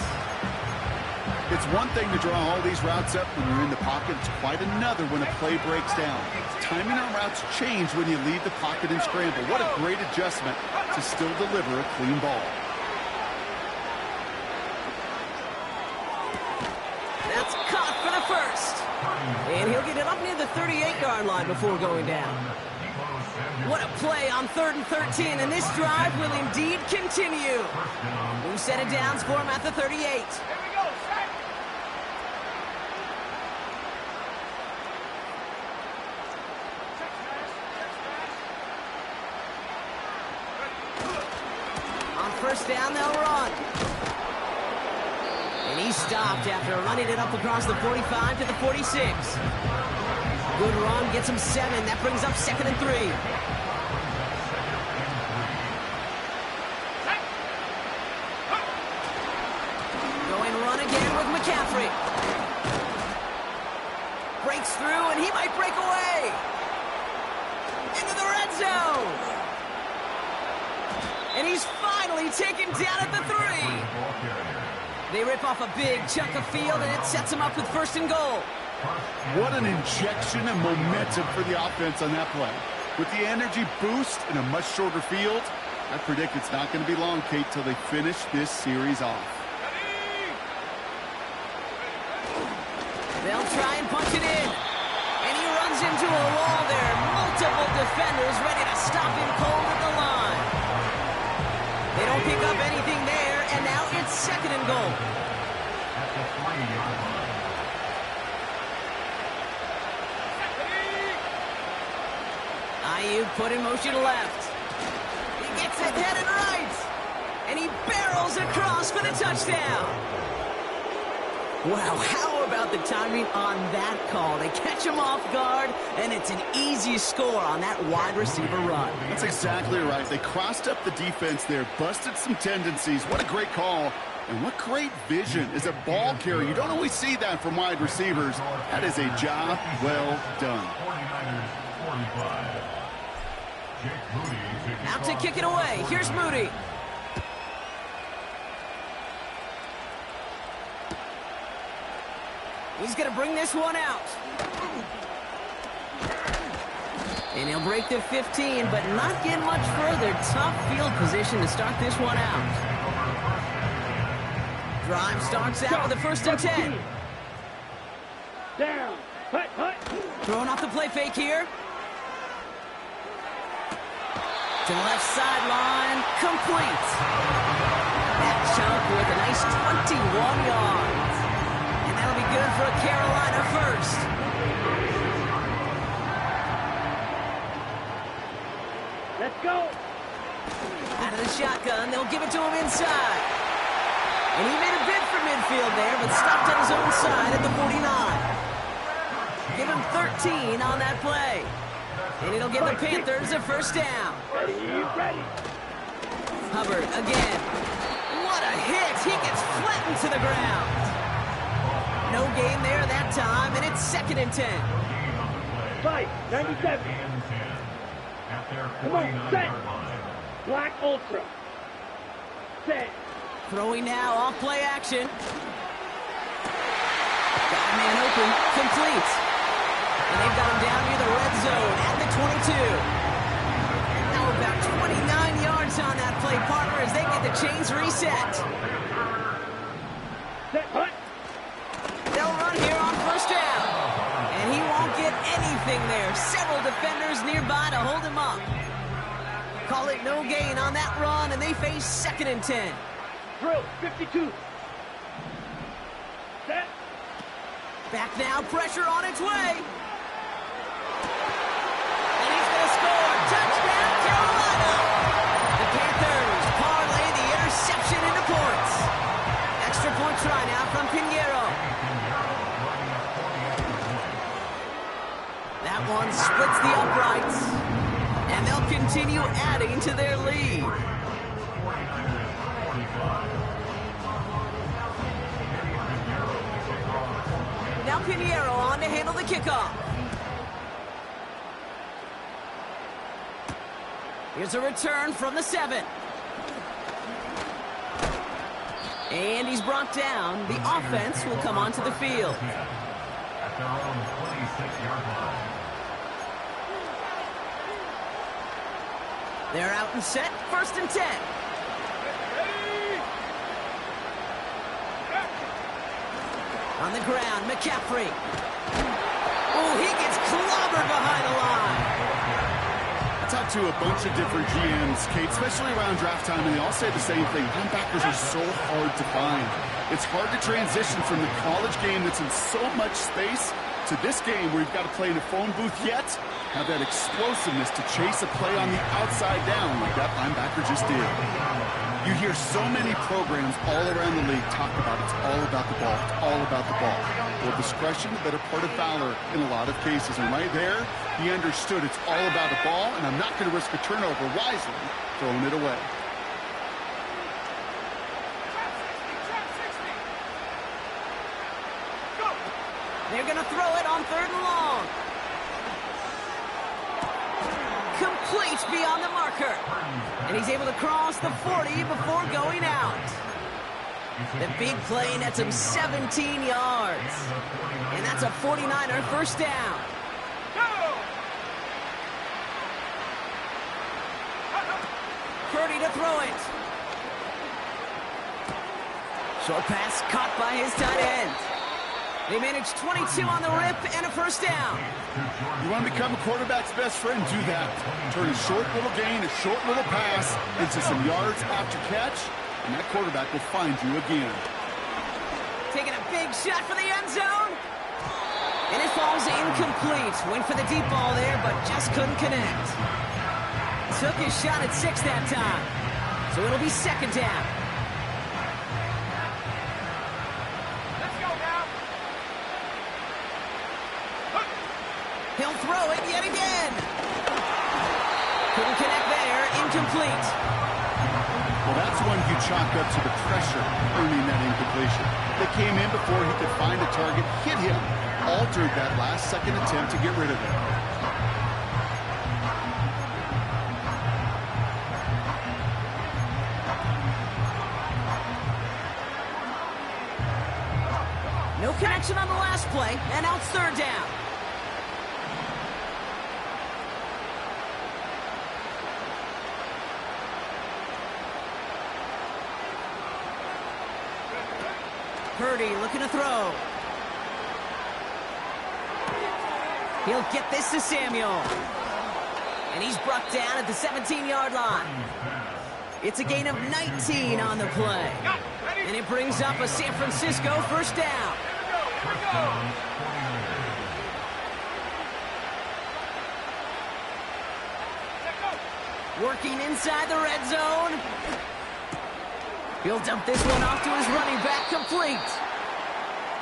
S4: It's one thing to draw all these routes up when you're in the pocket. It's quite another when a play breaks down. Timing on routes change when you leave the pocket and scramble. What a great adjustment to still deliver a clean ball.
S5: That's caught for the 1st. And he'll get it up near the 38-yard line before going down. What a play on 3rd and 13, and this drive will indeed continue. New set of downs for him at the 38. On 1st down, they'll run. And he stopped after running it up across the 45 to the 46. Good run, gets him 7. That brings up 2nd and 3. Going run again with McCaffrey. Breaks through, and he might break away. Into the red zone. And he's finally taken down at the 3. They rip off a big chunk of field, and it sets him up with 1st and goal.
S4: What an injection of momentum for the offense on that play. With the energy boost in a much shorter field, I predict it's not going to be long, Kate, till they finish this series off.
S5: They'll try and punch it in. And he runs into a wall there. Multiple defenders ready to stop him cold at the line. They don't pick up anything there, and now it's 2nd and goal.
S3: At the 3-yard line.
S5: Ayuk put in motion left. He gets it headed right. And he barrels across for the touchdown. Wow, how about the timing on that call? They catch him off guard, and it's an easy score on that wide receiver run.
S4: That's exactly right. They crossed up the defense there, busted some tendencies. What a great call, and what great vision as a ball carrier. You don't always see that from wide receivers. That is a job well done.
S3: 49ers 45.
S5: Out to kick it away. Here's Moody. He's going to bring this one out. And he'll break the 15, but not get much further. Tough field position to start this one out. Drive starts out with a 1st and 10.
S6: Down. Hut, hut.
S5: Throwing off the play fake here. To the left sideline, complete. That chunk with a nice 21 yards. And that'll be good for a Carolina 1st.
S6: Let's go.
S5: Out of the shotgun, they'll give it to him inside. And he made a bid for midfield there, but stopped on his own side at the 49. Give him 13 on that play. And it'll give the Panthers a 1st down.
S6: Ready, ready.
S5: Hubbard again. What a hit. He gets flattened to the ground. No gain there that time, and it's 2nd and 10.
S6: Fight, 97. Come on, set. Black Ultra. Set.
S5: Throwing now, off play action. Got a man open, complete. And they've got him down near the red zone at the 22. chains reset.
S6: Set, punt.
S5: They'll run here on first down. And he won't get anything there. Several defenders nearby to hold him up. Call it no gain on that run, and they face 2nd and 10.
S6: Drill, 52. Set.
S5: Back now, pressure on its way. And he's going to score. Touchdown, Carolina. The Panthers parlay the interception into points. Extra point try now from Pinheiro. That one splits the uprights. And they'll continue adding to their lead. Now Pinheiro on to handle the kickoff. Here's a return from the 7. And he's brought down. The offense will come onto the field.
S3: At their own 26-yard line.
S5: They're out and set. 1st and 10. On the ground, McCaffrey. Oh, he gets clobbered behind the line.
S4: I talked to a bunch of different GMs, Kate, especially around draft time, and they all say the same thing. Linebackers are so hard to find. It's hard to transition from the college game that's in so much space to this game where you've got to play in a phone booth yet have that explosiveness to chase a play on the outside down like that linebacker just did. You hear so many programs all around the league talk about it's all about the ball, it's all about the ball. Well, discretion, the better part of valor in a lot of cases. And right there, he understood it's all about the ball, and I'm not going to risk a turnover wisely, throwing it away.
S5: They're going to throw it on 3rd and long. Complete beyond the marker. And he's able to cross the 40 before going out. The big play nets him 17 yards. And that's a 49er first down. Purdy to throw it. Short pass caught by his tight end. They managed 22 on the rip and a first down.
S4: You want to become a quarterback's best friend? Do that. Turn a short little gain, a short little pass into some yards after catch, and that quarterback will find you again.
S5: Taking a big shot for the end zone. And it falls incomplete. Went for the deep ball there, but just couldn't connect. Took his shot at 6 that time. So it'll be 2nd down. He'll throw it yet again. Couldn't connect there. Incomplete.
S4: Well, that's one you chalk up to the pressure earning that incompletion. They came in before he could find a target, hit him, altered that last-second attempt to get rid of it.
S5: No connection on the last play, and now it's 3rd down. Purdy looking to throw. He'll get this to Samuel. And he's brought down at the 17-yard line. It's a gain of 19 on the play. And it brings up a San Francisco first down. Working inside the red zone. He'll dump this one off to his running back, complete.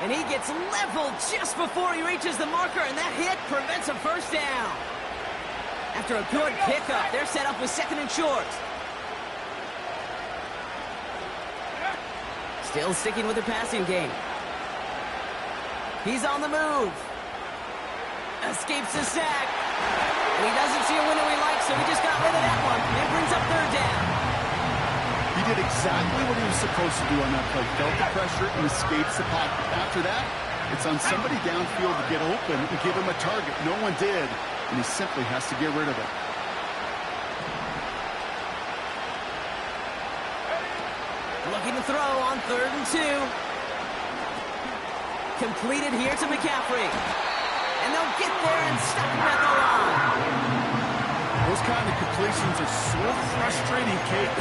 S5: And he gets leveled just before he reaches the marker, and that hit prevents a first down. After a good pickup, they're set up with 2nd and short. Still sticking with the passing game. He's on the move. Escapes the sack. And he doesn't see a window he likes, so he just got rid of that one. And brings up 3rd down.
S4: He did exactly what he was supposed to do on that play. Felt the pressure and escapes the pocket. After that, it's on somebody downfield to get open and give him a target. No one did, and he simply has to get rid of it.
S5: Looking to throw on 3rd and 2. Completed here to McCaffrey. And they'll get there and stop him at the line.
S4: Those kind of completions are so frustrating, Kate.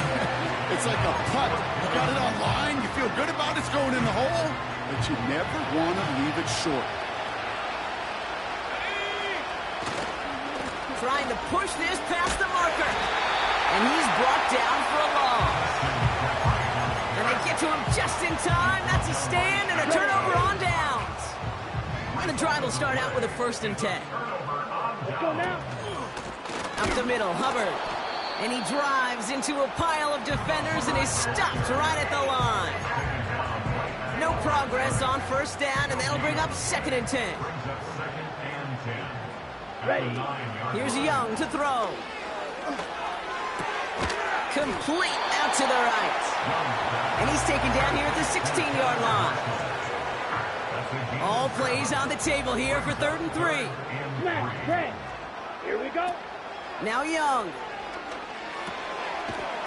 S4: It's like a putt. You got it on line, you feel good about it's going in the hole, but you never want to leave it short.
S5: Trying to push this past the marker. And he's brought down for a loss. And they get to him just in time. That's a stand and a turnover on downs. And the drive will start out with a 1st and 10.
S6: Let's go now.
S5: Up the middle, Hubbard. And he drives into a pile of defenders and is stopped right at the line. No progress on 1st down, and that'll bring up 2nd and 10.
S6: Ready.
S5: Here's Young to throw. Complete out to the right. And he's taken down here at the 16-yard line. All plays on the table here for 3rd and 3.
S6: Smash, press. Here we go.
S5: Now Young.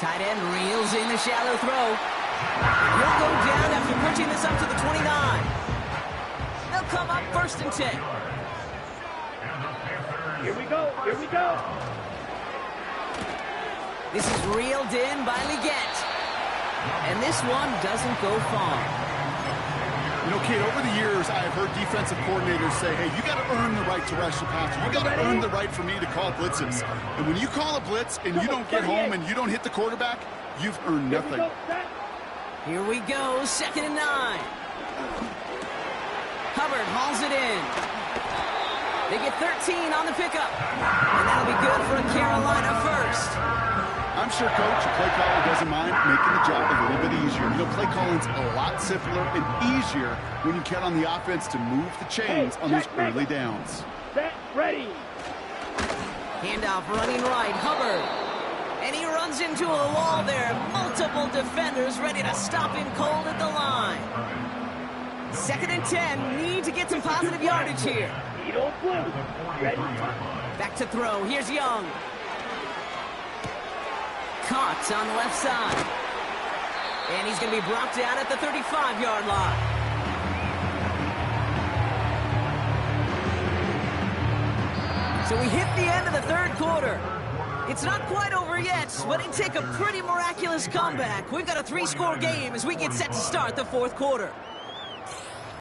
S5: Tight end reels in the shallow throw. He'll go down after pushing this up to the 29. They'll come up 1st and 10.
S6: Here we go. Here we go.
S5: This is reeled in by Leggett. And this one doesn't go far.
S4: You know, Kate, over the years, I have heard defensive coordinators say, hey, you got to earn the right to rush the passer. You got to earn the right for me to call blitzes. And when you call a blitz and you don't get home and you don't hit the quarterback, you've earned nothing.
S5: Here we go, 2nd and 9. Hubbard hauls it in. They get 13 on the pickup. And that'll be good for a Carolina 1st.
S4: I'm sure Coach, a play caller doesn't mind making the job a little bit easier. You know, play calling's a lot simpler and easier when you count on the offense to move the chains on those early downs.
S6: Set, ready.
S5: Handoff running right, Hubbard. And he runs into a wall there. Multiple defenders ready to stop him cold at the line. 2nd and 10, need to get some positive yardage here.
S6: Eat on blue. Ready.
S5: Back to throw, here's Young. Caught on the left side. And he's going to be brought down at the 35-yard line. So we hit the end of the 3rd quarter. It's not quite over yet, but it'd take a pretty miraculous comeback. We've got a 3-score game as we get set to start the 4th quarter.